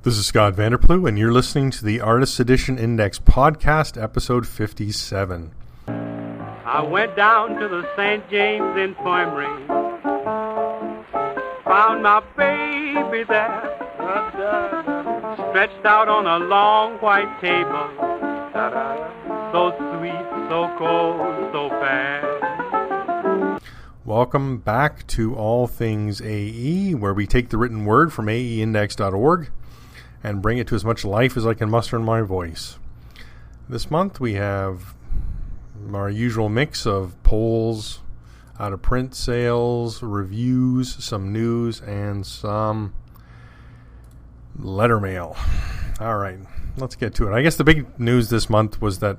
This is Scott Vanderplu, and you're listening to the Artist Edition Index Podcast, episode 57. I went down to the St. James Infirmary, found my baby there, stretched out on a long white table, so sweet, so cold, so fast. Welcome back to All Things AE, where we take the written word from aeindex.org and bring it to as much life as I can muster in my voice. This month we have our usual mix of polls, out-of-print sales, reviews, some news, and some letter mail. All right, let's get to it. I guess the big news this month was that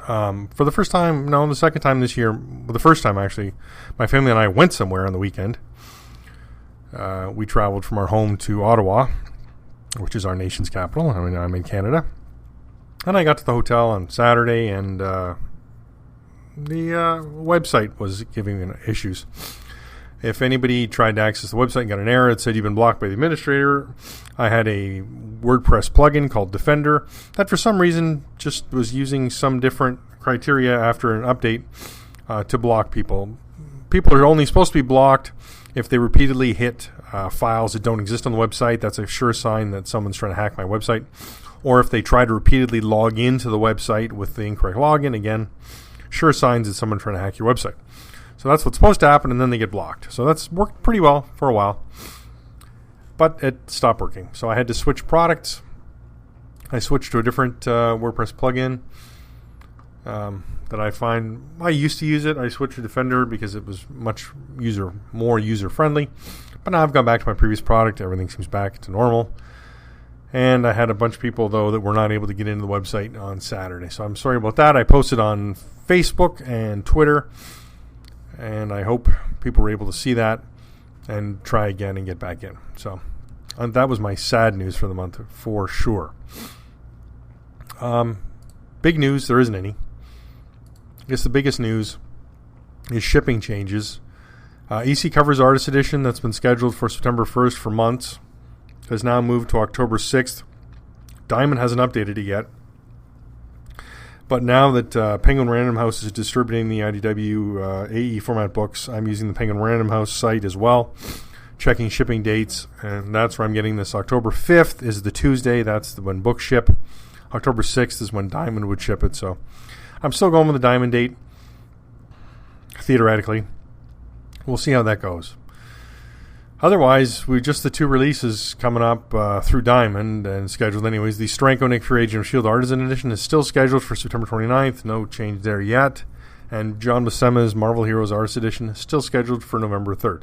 for the first time, the second time this year, the first time actually, my family and I went somewhere on the weekend. We traveled from our home to Ottawa, which is our nation's capital. I mean, I'm in Canada. And I got to the hotel on Saturday, and the website was giving me issues. If anybody tried to access the website and got an error, it said you've been blocked by the administrator. I had a WordPress plugin called Defender that for some reason just was using some different criteria after an update to block people. People are only supposed to be blocked if they repeatedly hit files that don't exist on the website. That's a sure sign that someone's trying to hack my website. Or if they try to repeatedly log into the website with the incorrect login, again, sure signs that someone's trying to hack your website. So that's what's supposed to happen, and then they get blocked. So that's worked pretty well for a while. But it stopped working. So I had to switch products. I switched to a different WordPress plugin that I find I used to use it. I switched to Defender because it was more user-friendly. But now I've gone back to my previous product. Everything seems back to normal. And I had a bunch of people, though, that were not able to get into the website on Saturday. So I'm sorry about that. I posted on Facebook and Twitter. And I hope people were able to see that and try again and get back in. So that was my sad news for the month, for sure. Big news, there isn't any. I guess the biggest news is shipping changes. EC Covers Artist Edition, that's been scheduled for September 1st for months, has now moved to October 6th. Diamond hasn't updated it yet. But now that Penguin Random House is distributing the IDW AE format books, I'm using the Penguin Random House site as well, checking shipping dates, and that's where I'm getting this. October 5th is the Tuesday. That's when books ship. October 6th is when Diamond would ship it. So I'm still going with the Diamond date, theoretically. We'll see how that goes. Otherwise, we just the two releases coming up through Diamond and scheduled anyways. The Steranko Nick Fury Agent of S.H.I.E.L.D. Artisan Edition is still scheduled for September 29th. No change there yet. And John Buscema's Marvel Heroes Artist Edition is still scheduled for November 3rd.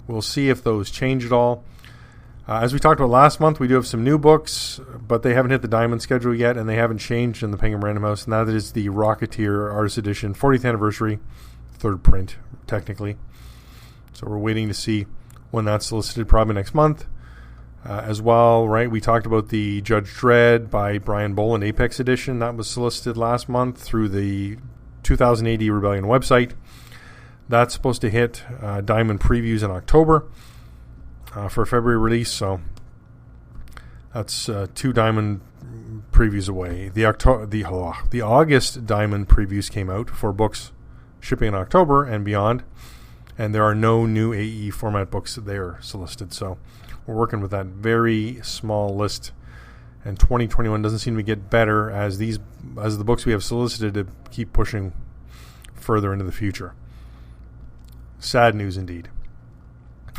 We'll see if those change at all. As we talked about last month, we do have some new books, but they haven't hit the Diamond schedule yet, and they haven't changed in the Penguin Random House. And that is the Rocketeer Artist Edition, 40th anniversary, third print, technically. So we're waiting to see when that's solicited, probably next month. As well, right, we talked about the Judge Dredd by Brian Boland Apex Edition. That was solicited last month through the 2000 AD Rebellion website. That's supposed to hit Diamond previews in October for a February release. So that's two Diamond previews away. The August Diamond previews came out for books shipping in October and beyond. And there are no new AE format books there solicited. So we're working with that very small list. And 2021 doesn't seem to get better as the books we have solicited to keep pushing further into the future. Sad news indeed.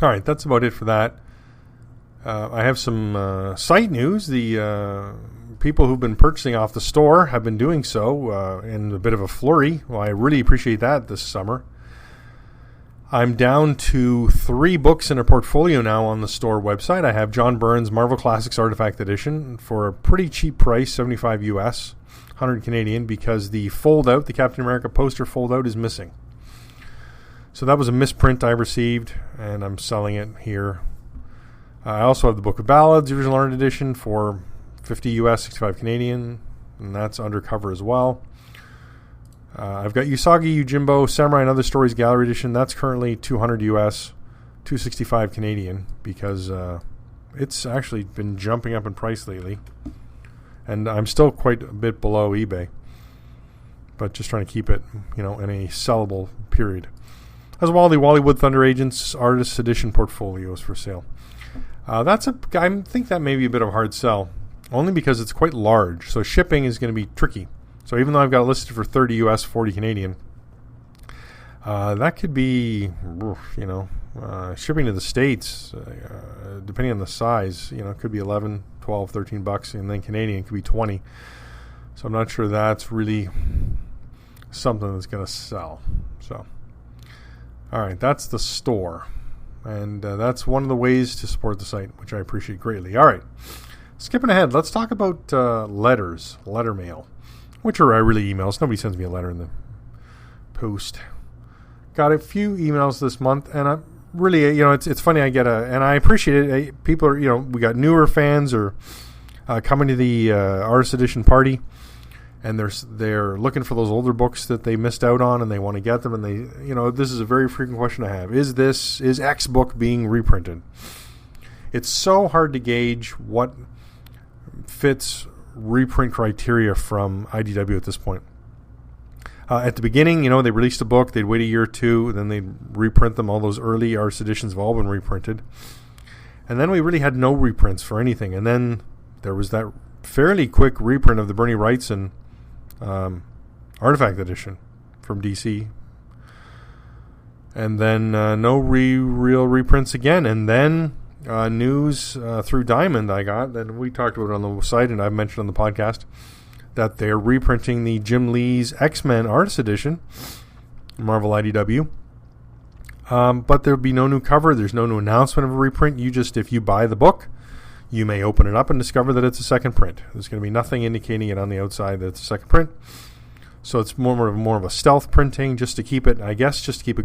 All right, that's about it for that. I have some site news. The people who've been purchasing off the store have been doing so in a bit of a flurry. Well, I really appreciate that this summer. I'm down to 3 books in a portfolio now on the store website. I have John Byrne's Marvel Classics Artifact Edition for a pretty cheap price, $75 US, 100 Canadian, because the fold-out, the Captain America poster fold-out is missing. So that was a misprint I received, and I'm selling it here. I also have the Book of Ballads, Original Art Edition, for $50 US, 65 Canadian, and that's undercover as well. I've got Usagi Yojimbo Samurai and Other Stories Gallery Edition. That's currently $200 US, $265 Canadian, because It's actually been jumping up in price lately. And I'm still quite a bit below eBay. But just trying to keep it, in a sellable period. As well, the Wallywood Thunder Agents Artist Edition portfolio is for sale. I think that may be a bit of a hard sell. Only because it's quite large. So shipping is going to be tricky. So even though I've got it listed for 30 US, 40 Canadian, that could be, shipping to the States, depending on the size, it could be 11, 12, 13 bucks, and then Canadian could be 20. So I'm not sure that's really something that's going to sell. So, all right, that's the store. And that's one of the ways to support the site, which I appreciate greatly. All right, skipping ahead, let's talk about letter mail, which are really emails. Nobody sends me a letter in the post. Got a few emails this month, and I really, it's funny. And I appreciate it. People are, we got newer fans or coming to the Artist Edition party, and they're looking for those older books that they missed out on, and they want to get them. And they, this is a very frequent question I have: is X book being reprinted? It's so hard to gauge what fits reprint criteria from IDW at this point. At the beginning, they released a book, they'd wait a year or two, then they'd reprint them. All those early artist editions have all been reprinted. And then we really had no reprints for anything. And then there was that fairly quick reprint of the Bernie Wrightson Artifact Edition from DC. And then no real reprints again. And then news through Diamond I got, and we talked about it on the site, and I've mentioned on the podcast, that they're reprinting the Jim Lee's X-Men Artist Edition, Marvel IDW. But there'll be no new cover. There's no new announcement of a reprint. If you buy the book, you may open it up and discover that it's a second print. There's going to be nothing indicating it on the outside that it's a second print. So it's more of a stealth printing, just to keep it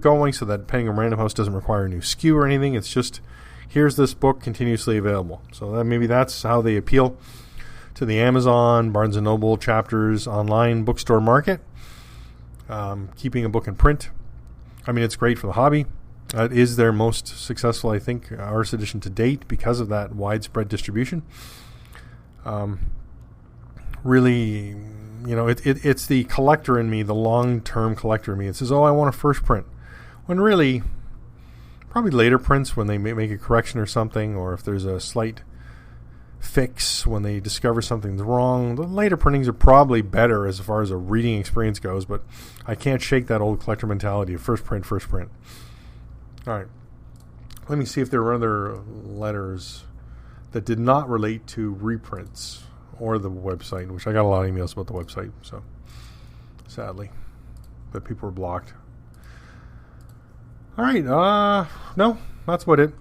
going, so that Penguin Random House doesn't require a new SKU or anything. It's just, here's this book continuously available. So maybe that's how they appeal to the Amazon, Barnes & Noble, Chapters, online bookstore market. Keeping a book in print. I mean, it's great for the hobby. It is their most successful, I think, artist edition to date because of that widespread distribution. Really, it's the collector in me, the long-term collector in me. It says, I want a first print. When really, probably later prints when they make a correction or something, or if there's a slight fix when they discover something's wrong. The later printings are probably better as far as a reading experience goes, but I can't shake that old collector mentality of first print. All right. Let me see if there were other letters that did not relate to reprints or the website, which I got a lot of emails about the website, so sadly, that people were blocked. All right. No, that's about it.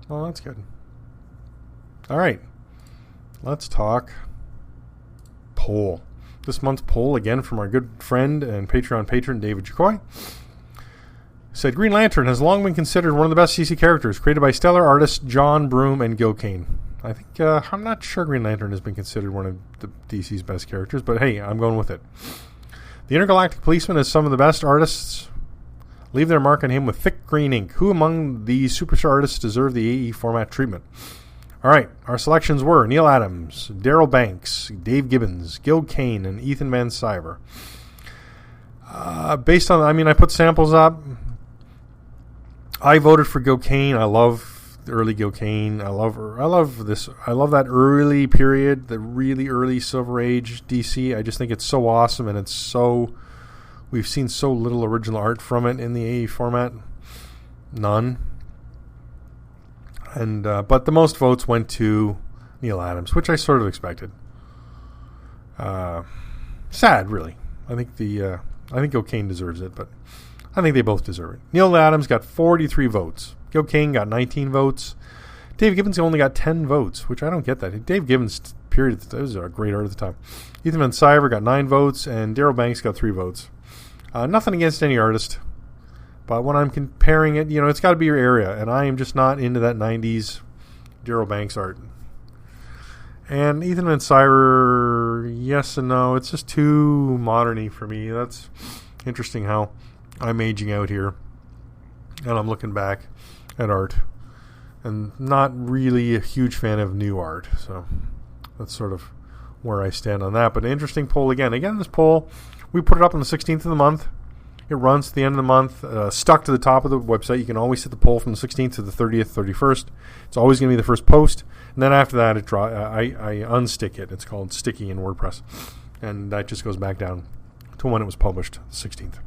Well, that's good. All right, let's talk poll. This month's poll, again, from our good friend and Patreon patron, David Jacoy, said Green Lantern has long been considered one of the best DC characters, created by stellar artists John Broome and Gil Kane. I think, I'm not sure Green Lantern has been considered one of the DC's best characters, but hey, I'm going with it. The Intergalactic Policeman has some of the best artists leave their mark on him with thick green ink. Who among these superstar artists deserve the AE format treatment? All right, our selections were Neil Adams, Daryl Banks, Dave Gibbons, Gil Kane, and Ethan Van Sciver. Based on, I put samples up. I voted for Gil Kane. I love the early Gil Kane. I love this. I love that early period, the really early Silver Age DC. I just think it's so awesome, and we've seen so little original art from it in the AE format. None. And but the most votes went to Neil Adams, which I sort of expected. Sad, really. I think Gil Kane deserves it, but I think they both deserve it. Neil Adams got 43 votes. Gil Kane got 19 votes. Dave Gibbons only got 10 votes, which I don't get that. Dave Gibbons, period, was a great art at the time. Ethan Van Sciver got 9 votes, and Daryl Banks got 3 votes. Nothing against any artist. But when I'm comparing it, it's got to be your area. And I am just not into that 90s Daryl Banks art. And Ethan Van Sciver, yes and no. It's just too modern-y for me. That's interesting how I'm aging out here. And I'm looking back at art and not really a huge fan of new art. So that's sort of where I stand on that. But an interesting poll again. Again, this poll, we put it up on the 16th of the month. It runs to the end of the month, stuck to the top of the website. You can always set the poll from the 16th to the 30th, 31st. It's always going to be the first post. And then after that, I unstick it. It's called sticky in WordPress. And that just goes back down to when it was published, the 16th.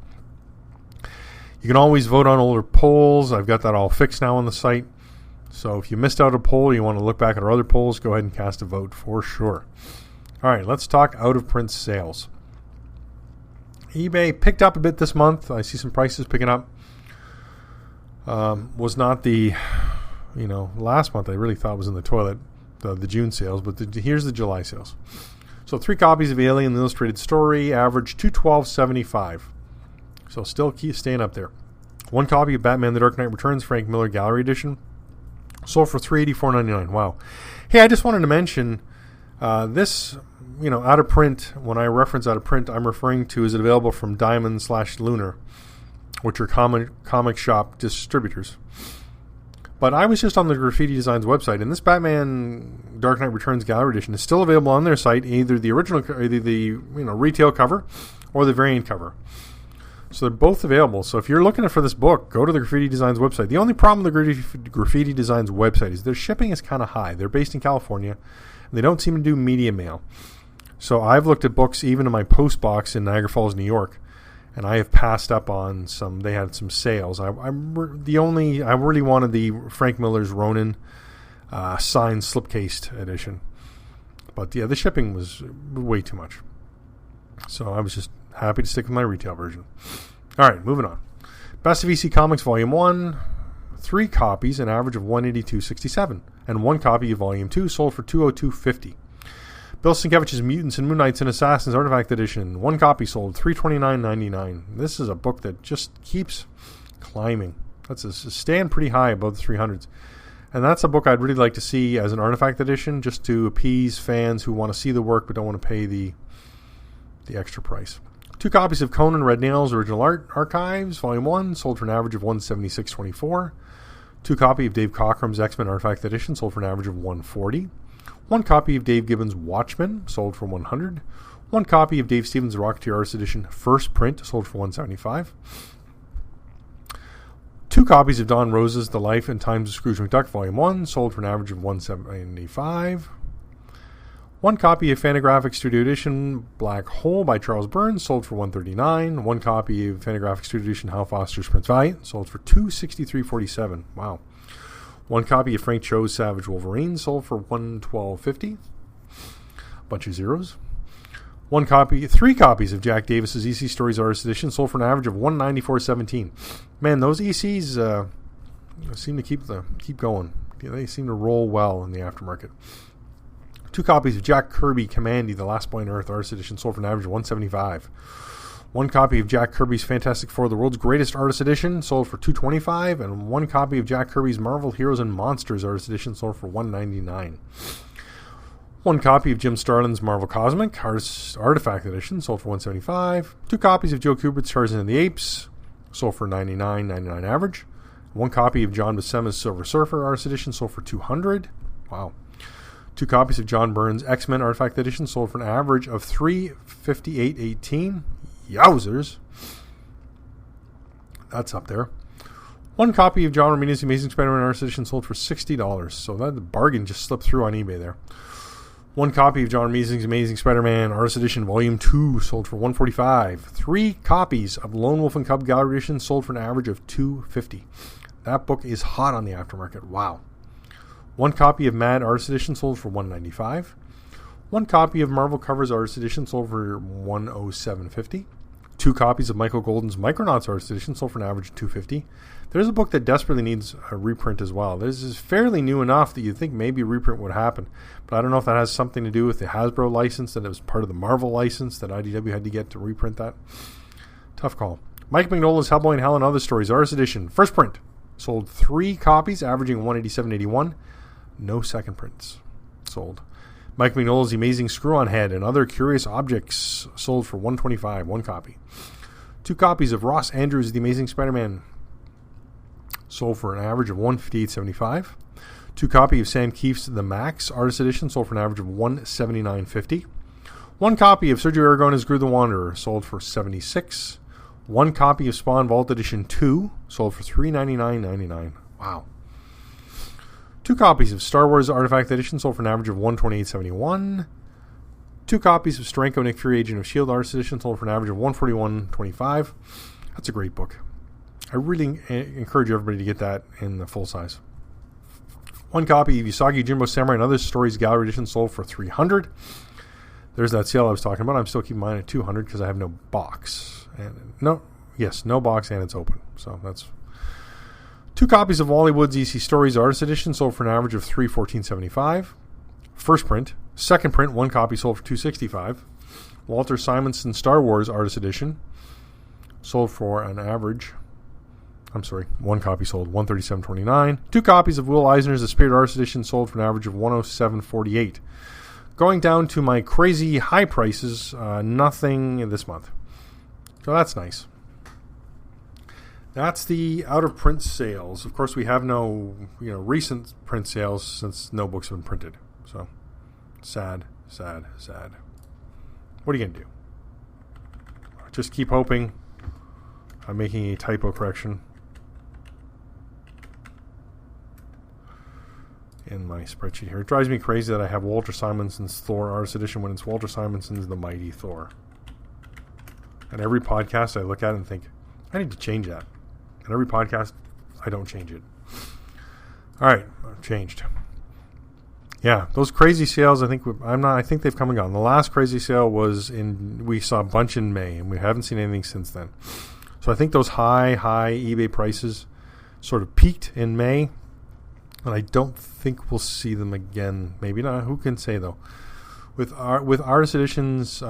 You can always vote on older polls. I've got that all fixed now on the site. So if you missed out a poll, you want to look back at our other polls, go ahead and cast a vote for sure. All right, let's talk out-of-print sales. eBay picked up a bit this month. I see some prices picking up. Was not the, last month I really thought was in the toilet, the June sales, but here's the July sales. So 3 copies of Alien: The Illustrated Story, average $212.75. So still keep staying up there. 1 copy of Batman: The Dark Knight Returns, Frank Miller Gallery Edition, sold for $384.99. Wow. Hey, I just wanted to mention this, out of print. When I reference out of print, I'm referring to, is it available from Diamond/Lunar, which are comic shop distributors. But I was just on the Graffiti Designs website, and this Batman Dark Knight Returns Gallery Edition is still available on their site, either the original, either the retail cover or the variant cover. So they're both available. So if you're looking for this book, go to the Graffiti Designs website. The only problem with the Graffiti Designs website is their shipping is kind of high. They're based in California, and they don't seem to do media mail. So I've looked at books even in my post box in Niagara Falls, New York, and I have passed up on some. They had some sales. I really wanted the Frank Miller's Ronin signed slipcased edition, but the shipping was way too much. So I was just happy to stick with my retail version. All right, moving on. Best of EC Comics Volume 1, 3 copies, an average of $182.67, and 1 copy of Volume 2 sold for $202.50. Bill Sienkiewicz's Mutants and Moon Knights and Assassins Artifact Edition, 1 copy sold $329.99. This is a book that just keeps climbing. That's staying pretty high above the 300s. And that's a book I'd really like to see as an Artifact Edition, just to appease fans who want to see the work but don't want to pay the extra price. 2 copies of Conan Red Nail's Original Art Archives, Volume 1, sold for an average of $176.24. 2 copy of Dave Cockrum's X-Men Artifact Edition, sold for an average of $140. 1 copy of Dave Gibbons' Watchmen, sold for $100. 1 copy of Dave Stevens' Rocketeer Artist Edition, first print, sold for $175. 2 copies of Don Rose's The Life and Times of Scrooge McDuck, Volume 1, sold for an average of $175. 1 copy of Fantagraphics Studio Edition Black Hole by Charles Burns, sold for $139. 1 copy of Fantagraphics Studio Edition Hal Foster's Prince Valiant, sold for $263.47. Wow. 1 copy of Frank Cho's Savage Wolverine, sold for $112.50. Bunch of zeros. 3 copies of Jack Davis's EC Stories Artist Edition, sold for an average of $194.17. Man, those ECs seem to keep going. They seem to roll well in the aftermarket. 2 copies of Jack Kirby Commandy, The Last Boy on Earth Artist Edition, sold for an average of $175. 1 copy of Jack Kirby's Fantastic Four, The World's Greatest Artist Edition, sold for $225. And 1 copy of Jack Kirby's Marvel Heroes and Monsters Artist Edition, sold for $199. 1 copy of Jim Starlin's Marvel Cosmic Artifact Edition, sold for $175. 2 copies of Joe Kubert's Tarzan and the Apes, sold for $99.99 average. 1 copy of John Buscema's Silver Surfer Artist Edition, sold for $200. Wow. 2 copies of John Byrne's X-Men Artifact Edition, sold for an average of $358.18. Yowzers. That's up there. 1 copy of John Romita's Amazing Spider-Man Artist Edition, sold for $60. So that bargain just slipped through on eBay there. 1 copy of John Romita's Amazing Spider-Man Artist Edition Volume 2, sold for $145. 3 copies of Lone Wolf and Cub Gallery Edition, sold for an average of $250. That book is hot on the aftermarket. Wow. 1 copy of Mad Artist Edition, sold for $195. 1 copy of Marvel Covers Artist Edition, sold for $107.50. 2 copies of Michael Golden's Micronauts Artist Edition, sold for an average of $250. There's a book that desperately needs a reprint as well. This is fairly new enough that you'd think maybe a reprint would happen, but I don't know if that has something to do with the Hasbro license, that it was part of the Marvel license that IDW had to get to reprint that. Tough call. Mike Mignola's Hellboy and Hell and Other Stories Artist Edition, first print, sold 3 copies, averaging $187.81. No second prints sold. Mike Mignola's The Amazing Screw-On Head and Other Curious Objects, sold for $125, 1 copy. 2 copies of Ross Andrews' The Amazing Spider-Man, sold for an average of $158.75. 2 copy of Sam Keefe's The Max Artist Edition, sold for an average of $179.50. 1 copy of Sergio Aragona's Grew the Wanderer, sold for $76. 1 copy of Spawn Vault Edition 2, sold for $399.99. Wow. 2 copies of Star Wars Artifact Edition, sold for an average of $128.71. 2 copies of Steranko Nick Fury Agent of S.H.I.E.L.D. Artist Edition, sold for an average of $141.25. That's a great book. I really encourage everybody to get that in the full size. 1 copy of Usagi Jimbo Samurai and Other Stories Gallery Edition, sold for $300. There's that sale I was talking about. I'm still keeping mine at $200 because I have no box. No box, and it's open. So that's 2 copies of Wally Wood's EC Stories Artist Edition, sold for an average of $314.75. First print. Second print, 1 copy sold for $265. Walter Simonson Star Wars Artist Edition, sold for an average. 1 copy sold, $137.29. 2 copies of Will Eisner's The Spirit Artist Edition, sold for an average of $107.48. Going down to my crazy high prices, nothing this month. So that's nice. That's the out-of-print sales. Of course, we have no recent print sales since no books have been printed. So sad. What are you going to do? Just keep hoping. I'm making a typo correction in my spreadsheet here. It drives me crazy that I have Walter Simonson's Thor Artist Edition when it's Walter Simonson's The Mighty Thor. And every podcast I look at it and think, I need to change that. And every podcast, I don't change it. All right, I've changed. Yeah, those crazy sales, I think they've come and gone. The last crazy sale was we saw a bunch in May, and we haven't seen anything since then. So I think those high eBay prices sort of peaked in May, and I don't think we'll see them again. Maybe not. Who can say, though? With artist editions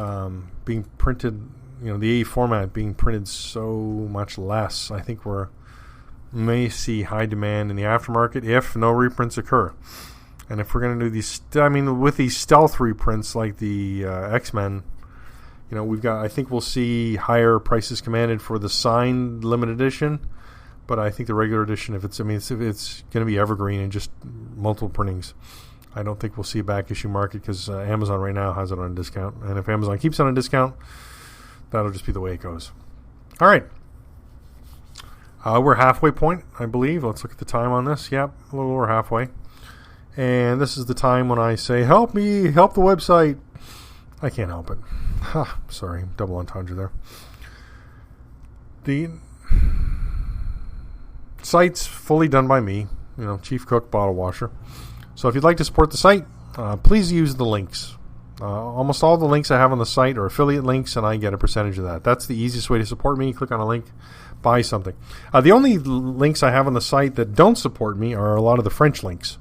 being printed, the AE format being printed so much less, I think we may see high demand in the aftermarket if no reprints occur. And if we're going to do these, with these stealth reprints like the X-Men, I think we'll see higher prices commanded for the signed limited edition. But I think the regular edition, if it's going to be evergreen and just multiple printings, I don't think we'll see a back issue market because Amazon right now has it on a discount. And if Amazon keeps it on a discount, that'll just be the way it goes. All right. We're halfway point, I believe. Let's look at the time on this. Yep, a little over halfway. And this is the time when I say, help me, help the website. I can't help it. Sorry, double entendre there. The site's fully done by me, chief cook, bottle washer. So if you'd like to support the site, please use the links. Almost all the links I have on the site are affiliate links, and I get a percentage of that. That's the easiest way to support me. Click on a link, buy something. The only links I have on the site that don't support me are a lot of the French links.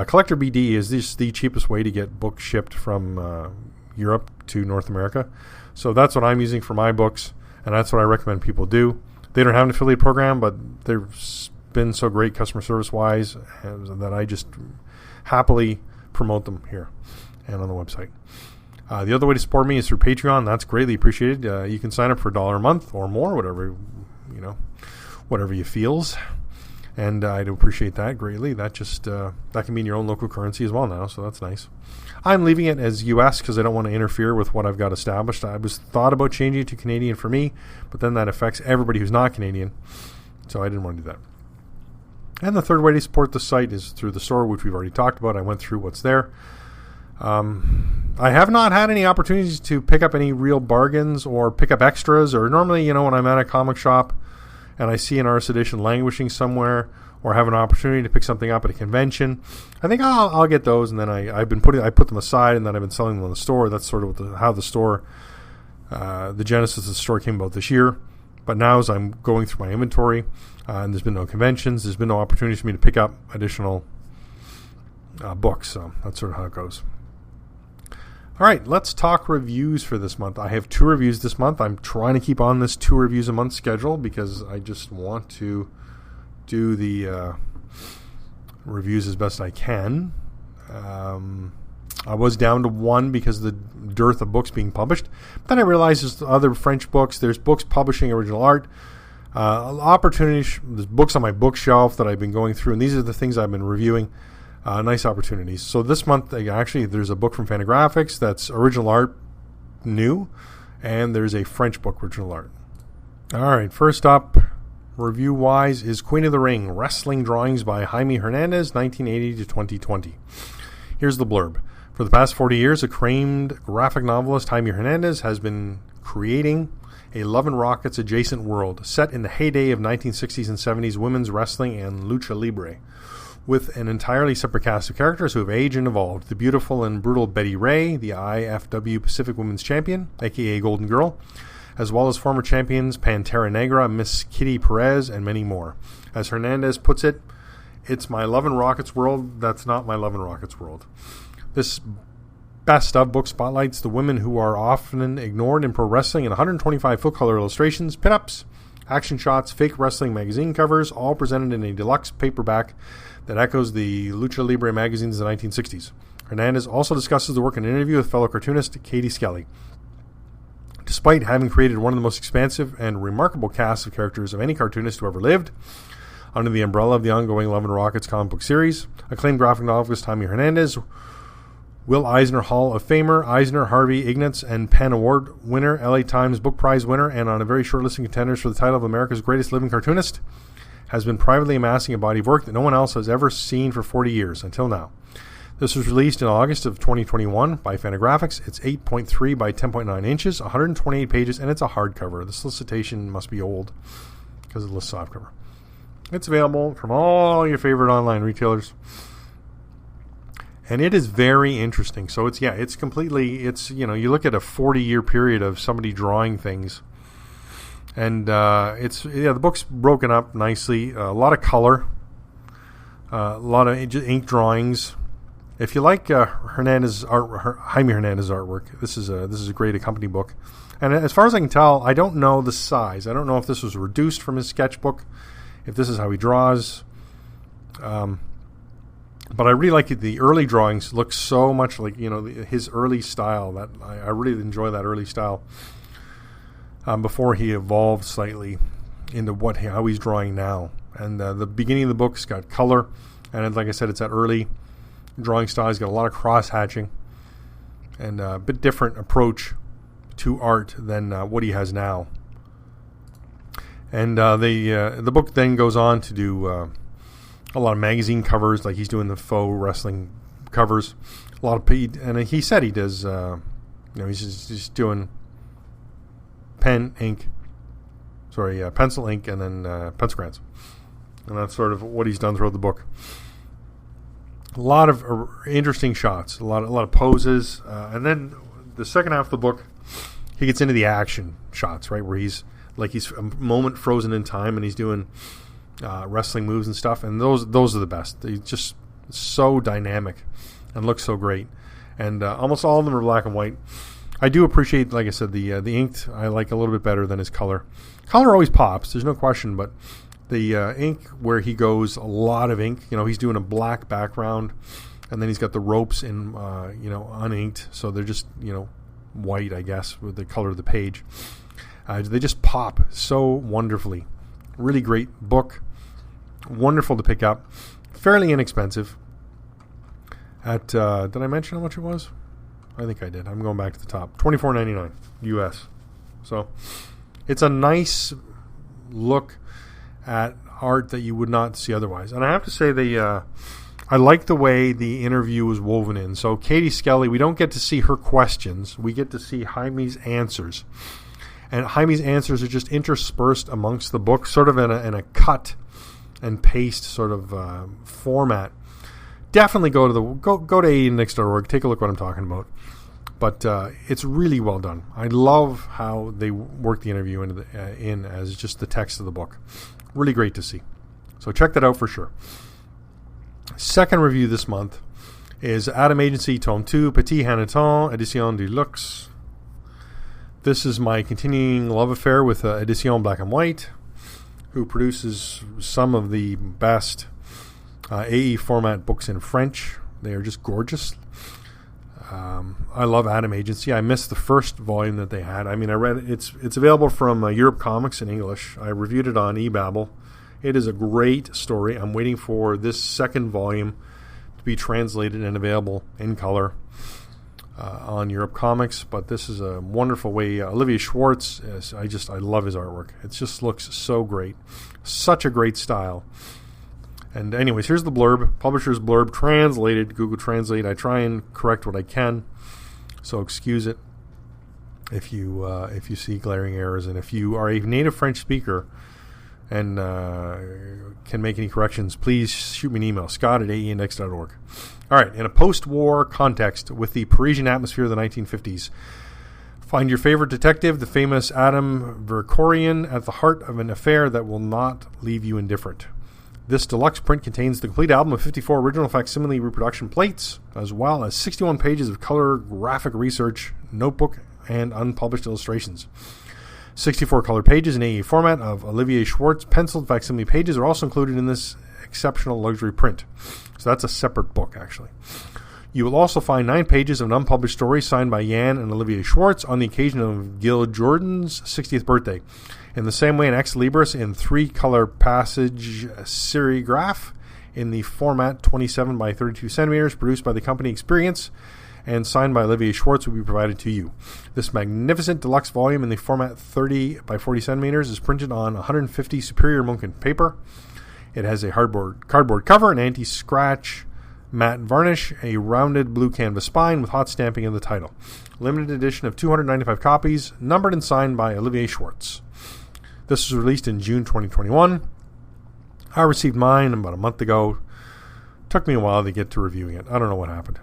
Collector BD is the cheapest way to get books shipped from Europe to North America. So that's what I'm using for my books, and that's what I recommend people do. They don't have an affiliate program, but they've been so great customer service-wise that I just happily promote them here and on the website. The other way to support me is through Patreon. That's greatly appreciated. You can sign up for $1 a month or more, whatever you feels. And I'd appreciate that greatly. That just that can be in your own local currency as well now, so that's nice. I'm leaving it as U.S. because I don't want to interfere with what I've got established. I was thought about changing it to Canadian for me, but then that affects everybody who's not Canadian, so I didn't want to do that. And the third way to support the site is through the store, which we've already talked about. I went through what's there. I have not had any opportunities to pick up any real bargains or pick up extras, or normally, when I'm at a comic shop and I see an artist edition languishing somewhere, or have an opportunity to pick something up at a convention, I think I'll get those, and then I put them aside, and then I've been selling them in the store. That's sort of how the store, the genesis of the store came about this year. But now as I'm going through my inventory, and there's been no conventions, there's been no opportunities for me to pick up additional books. So that's sort of how it goes. All right, let's talk reviews for this month. I have 2 reviews this month. I'm trying to keep on this 2 reviews a month schedule because I just want to do the reviews as best I can. I was down to 1 because of the dearth of books being published. But then I realized there's other French books. There's books publishing original art. Opportunities. There's books on my bookshelf that I've been going through, and these are the things I've been reviewing. Nice opportunities. So this month, actually, there's a book from Fantagraphics that's original art new, and there's a French book original art. All right, first up, review-wise, is Queen of the Ring, Wrestling Drawings by Jaime Hernandez, 1980 to 2020. Here's the blurb. For the past 40 years, acclaimed graphic novelist Jaime Hernandez has been creating a Love and Rockets adjacent world set in the heyday of 1960s and 70s women's wrestling and lucha libre, with an entirely separate cast of characters who have aged and evolved. The beautiful and brutal Betty Ray, the IFW Pacific Women's Champion, aka Golden Girl, as well as former champions Pantera Negra, Miss Kitty Perez, and many more. As Hernandez puts it, it's my Love and Rockets world that's not my Love and Rockets world. This best of book spotlights the women who are often ignored in pro wrestling in 125 full-color illustrations, pin-ups, action shots, fake wrestling magazine covers, all presented in a deluxe paperback that echoes the Lucha Libre magazines of the 1960s. Hernandez also discusses the work in an interview with fellow cartoonist Katie Skelly. Despite having created one of the most expansive and remarkable casts of characters of any cartoonist who ever lived, under the umbrella of the ongoing Love and Rockets comic book series, acclaimed graphic novelist Jaime Hernandez, Will Eisner Hall of Famer, Eisner, Harvey, Ignatz, and Penn Award winner, LA Times Book Prize winner, and on a very short list of contenders for the title of America's Greatest Living Cartoonist, has been privately amassing a body of work that no one else has ever seen for 40 years, until now. This was released in August of 2021 by Fantagraphics. It's 8.3 by 10.9 inches, 128 pages, and it's a hardcover. The solicitation must be old because it lists softcover. It's available from all your favorite online retailers. And it is very interesting. So it's you look at a 40-year period of somebody drawing things. And the book's broken up nicely. A lot of color. A lot of ink drawings. If you like Jaime Hernandez artwork, this is a great accompanying book. And as far as I can tell, I don't know the size. I don't know if this was reduced from his sketchbook, if this is how he draws. But I really like it. The early drawings look so much like his early style. That I really enjoy that early style. Before he evolved slightly into how he's drawing now. And the beginning of the book's got color, and like I said, it's that early drawing style. He's got a lot of cross hatching, and a bit different approach to art than what he has now. And the book then goes on to do a lot of magazine covers, like he's doing the faux wrestling covers. A lot of and he said he does. He's just doing pencil ink, and then pencil crayons, and that's sort of what he's done throughout the book. A lot of interesting shots, a lot of poses, and then the second half of the book, he gets into the action shots, right, where he's a moment frozen in time, and he's doing wrestling moves and stuff, and those are the best. They're just so dynamic and look so great, and almost all of them are black and white. I do appreciate, like I said, the inked I like a little bit better than his color. Color always pops, there's no question, but the ink where he goes, a lot of ink. He's doing a black background, and then he's got the ropes in uninked, so they're just white, I guess, with the color of the page. They just pop so wonderfully. Really great book. Wonderful to pick up. Fairly inexpensive. Did I mention how much it was? I think I did. I'm going back to the top. $24.99 US. So it's a nice look at art that you would not see otherwise. And I have to say I like the way the interview was woven in. So Katie Skelly, we don't get to see her questions. We get to see Jaime's answers. And Jaime's answers are just interspersed amongst the book, sort of in a cut and paste sort of format. Definitely go to AtonAgency.org. Take a look what I'm talking about. But it's really well done. I love how they work the interview in as just the text of the book. Really great to see. So check that out for sure. Second review this month is Atom Agency Tome 2, Petit, Hanneton, Édition de Luxe. This is my continuing love affair with Édition Black and White, who produces some of the best AE format books in French. They are just gorgeous. I love Atom Agency. I missed the first volume that they had. I mean, I read it. It's available from Europe Comics in English. I reviewed it on eBabel. It is a great story. I'm waiting for this second volume to be translated and available in color on Europe Comics. But this is a wonderful way. Olivier Schwartz, I love his artwork. It just looks so great. Such a great style. And anyways, here's the blurb. Publisher's blurb, translated, Google Translate. I try and correct what I can, so excuse it if you see glaring errors. And if you are a native French speaker and can make any corrections, please shoot me an email, scott@aeindex.org. All right, in a post-war context with the Parisian atmosphere of the 1950s, find your favorite detective, the famous Adam Verkorian, at the heart of an affair that will not leave you indifferent. This deluxe print contains the complete album of 54 original facsimile reproduction plates, as well as 61 pages of color graphic research, notebook, and unpublished illustrations. 64 color pages in AE format of Olivier Schwartz penciled facsimile pages are also included in this exceptional luxury print. So that's a separate book, actually. You will also find 9 pages of an unpublished story signed by Jan and Olivier Schwartz on the occasion of Gil Jordan's 60th birthday. In the same way, an ex libris in 3-color passage serigraph in the format 27 by 32 centimeters, produced by the company Experience and signed by Olivier Schwartz, will be provided to you. This magnificent deluxe volume in the format 30 by 40 centimeters is printed on 150 Superior Munkin paper. It has a cardboard cover, an anti-scratch matte varnish, a rounded blue canvas spine with hot stamping of the title. Limited edition of 295 copies, numbered and signed by Olivier Schwartz. This was released in June 2021. I received mine about a month ago. Took me a while to get to reviewing it. I don't know what happened.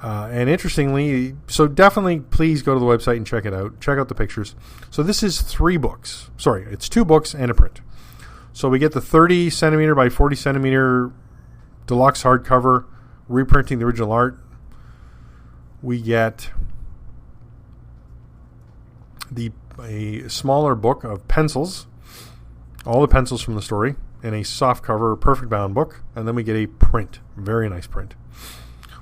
And interestingly, so definitely please go to the website and check it out. Check out the pictures. So this is 3 books. Sorry, it's 2 books and a print. So we get the 30 centimeter by 40 centimeter deluxe hardcover, reprinting the original art. We get a smaller book of pencils, all the pencils from the story, and a soft cover, perfect bound book, and then we get a print, very nice print.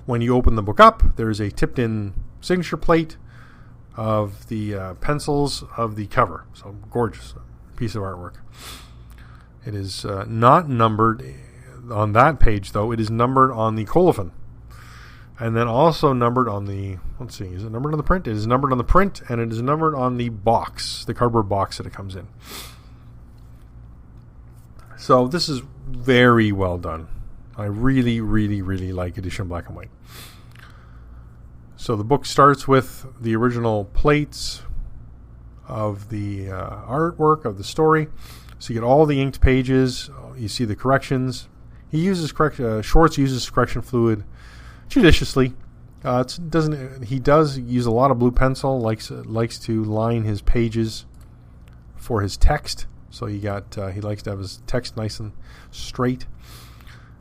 When you open the book up, there's a tipped-in signature plate of the pencils of the cover. So gorgeous piece of artwork. It is not numbered on that page, though. It is numbered on the colophon. And then also numbered on the, let's see, is it numbered on the print? It is numbered on the print, and it is numbered on the box, the cardboard box that it comes in. So this is very well done. I really, really, really like Edition Black and White. So the book starts with the original plates of the artwork of the story. So you get all the inked pages. You see the corrections. Schwartz uses correction fluid judiciously. He does use a lot of blue pencil. Likes to line his pages for his text. So he likes to have his text nice and straight.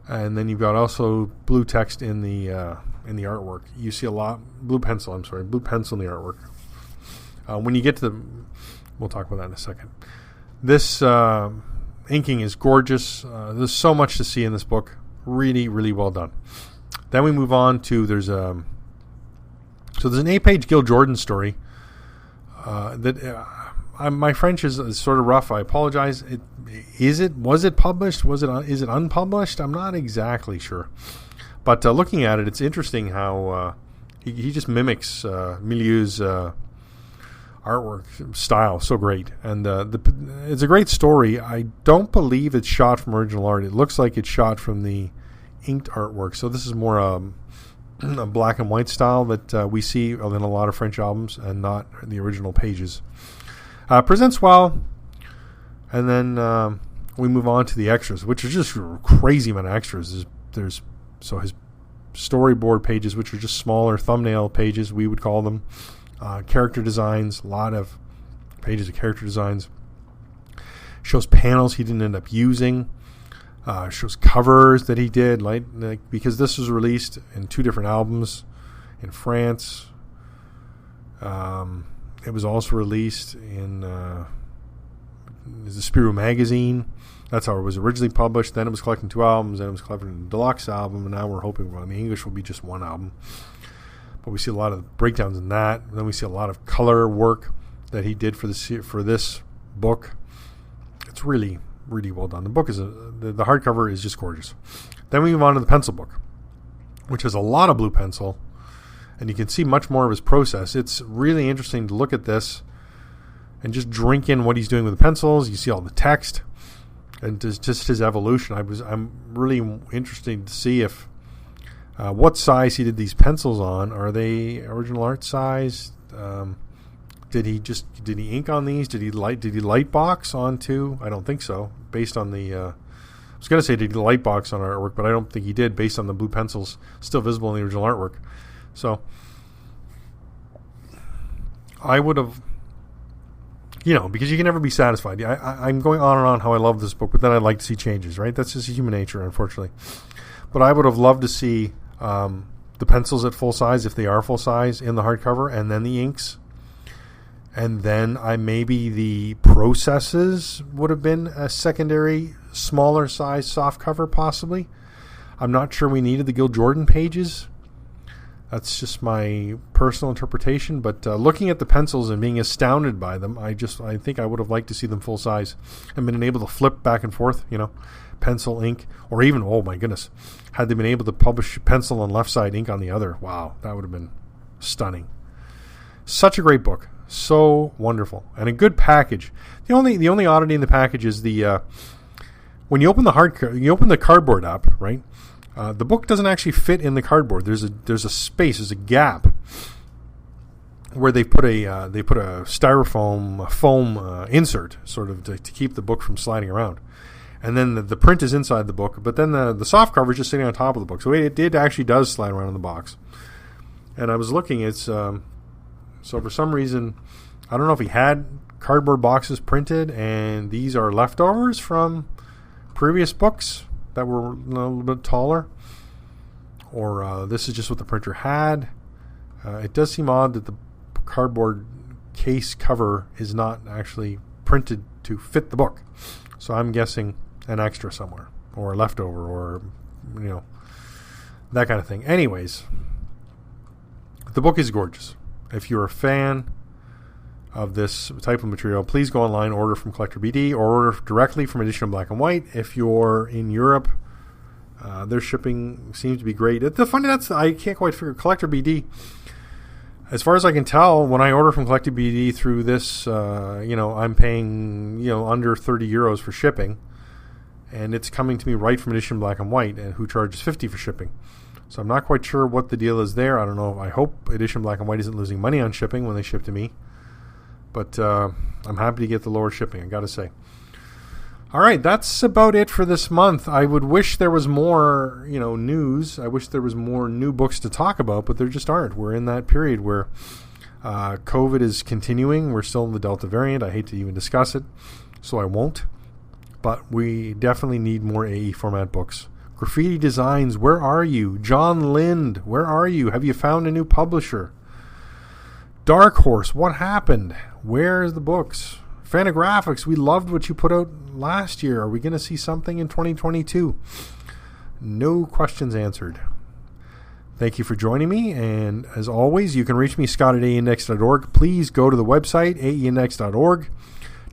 And then you've got also blue text in the artwork. You see a lot blue pencil in the artwork. When you get to we'll talk about that in a second. This inking is gorgeous. There's so much to see in this book. Really, really well done. Then we move on to there's an 8-page Gil Jordan story my French is sort of rough. I apologize. Was it published? Is it unpublished? I'm not exactly sure. But looking at it, it's interesting how he just mimics Milieu's artwork style so great. And it's a great story. I don't believe it's shot from original art. It looks like it's shot from the inked artwork. So this is more a black and white style that we see in a lot of French albums and not the original pages. Presents well. And then we move on to the extras, which are just a crazy amount of extras. There's his storyboard pages, which are just smaller thumbnail pages, we would call them. Character designs, a lot of pages of character designs. Shows panels he didn't end up using. Shows covers that he did, like because this was released in 2 different albums in France. It was also released in the Spirou magazine. That's how it was originally published. Then it was collected in 2 albums. Then it was collected in a deluxe album. And now we're hoping the English will be just 1 album. But we see a lot of breakdowns in that. And then we see a lot of color work that he did for this book. It's really, really well done. The book is the hardcover is just gorgeous. Then we move on to the pencil book. which has a lot of blue pencil, and you can see much more of his process. It's really interesting to look at this and just drink in what he's doing with the pencils. You see all the text and just his evolution. I'm really interested to see if what size he did these pencils on. Are they original art size? Did he ink on these? Did he light box onto? I don't think so. Based on the, I was going to say did he light box on artwork, but I don't think he did. Based on the blue pencils still visible in the original artwork, so I would have, because you can never be satisfied. I'm going on and on how I love this book, but then I'd like to see changes. Right? That's just human nature, unfortunately. But I would have loved to see the pencils at full size, if they are full size, in the hardcover, and then the inks. And then maybe the processes would have been a secondary, smaller size soft cover, possibly. I'm not sure we needed the Gil Jordan pages. That's just my personal interpretation. But looking at the pencils and being astounded by them, I think I would have liked to see them full size and been able to flip back and forth, pencil, ink, or even, oh my goodness, had they been able to publish pencil on left side, ink on the other. Wow, that would have been stunning. Such a great book. So wonderful, and a good package. The only oddity in the package is the when you open the cardboard up, right? The book doesn't actually fit in the cardboard. There's a space, there's a gap where they put a styrofoam foam insert, sort of to keep the book from sliding around. And then the print is inside the book, but then the soft cover is just sitting on top of the book. So it does slide around in the box. And I was looking, it's so for some reason, I don't know if he had cardboard boxes printed, and these are leftovers from previous books that were a little bit taller, or this is just what the printer had. It does seem odd that the cardboard case cover is not actually printed to fit the book. So I'm guessing an extra somewhere, or a leftover, or that kind of thing. Anyways, the book is gorgeous. If you're a fan of this type of material, please go online, order from Collector BD, or order directly from Edition Black and White. If you're in Europe, their shipping seems to be great. I can't quite figure Collector BD. As far as I can tell, when I order from Collector BD through this, I'm paying under €30 for shipping, and it's coming to me right from Edition Black and White, and who charges $50 for shipping. So I'm not quite sure what the deal is there. I don't know. I hope Edition Black and White isn't losing money on shipping when they ship to me. But I'm happy to get the lower shipping, I got to say. All right, that's about it for this month. I would wish there was more, news. I wish there was more new books to talk about, but there just aren't. We're in that period where COVID is continuing. We're still in the Delta variant. I hate to even discuss it, so I won't. But we definitely need more AE format books. Graffiti Designs, where are you? John Lind, where are you? Have you found a new publisher? Dark Horse, what happened? Where's the books? Fantagraphics, we loved what you put out last year. Are we going to see something in 2022? No questions answered. Thank you for joining me, and as always, you can reach me, Scott at aeindex.org. Please go to the website, aeindex.org.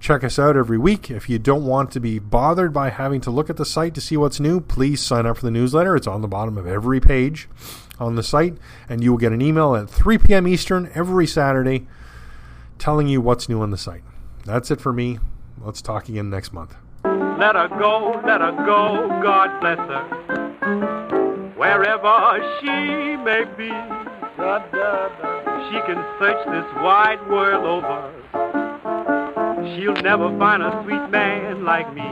Check us out every week. If you don't want to be bothered by having to look at the site to see what's new, please sign up for the newsletter. It's on the bottom of every page on the site, and you will get an email at 3 p.m. Eastern every Saturday telling you what's new on the site. That's it for me. Let's talk again next month. Let her go, God bless her. Wherever she may be, she can search this wide world over. She'll never find a sweet man like me.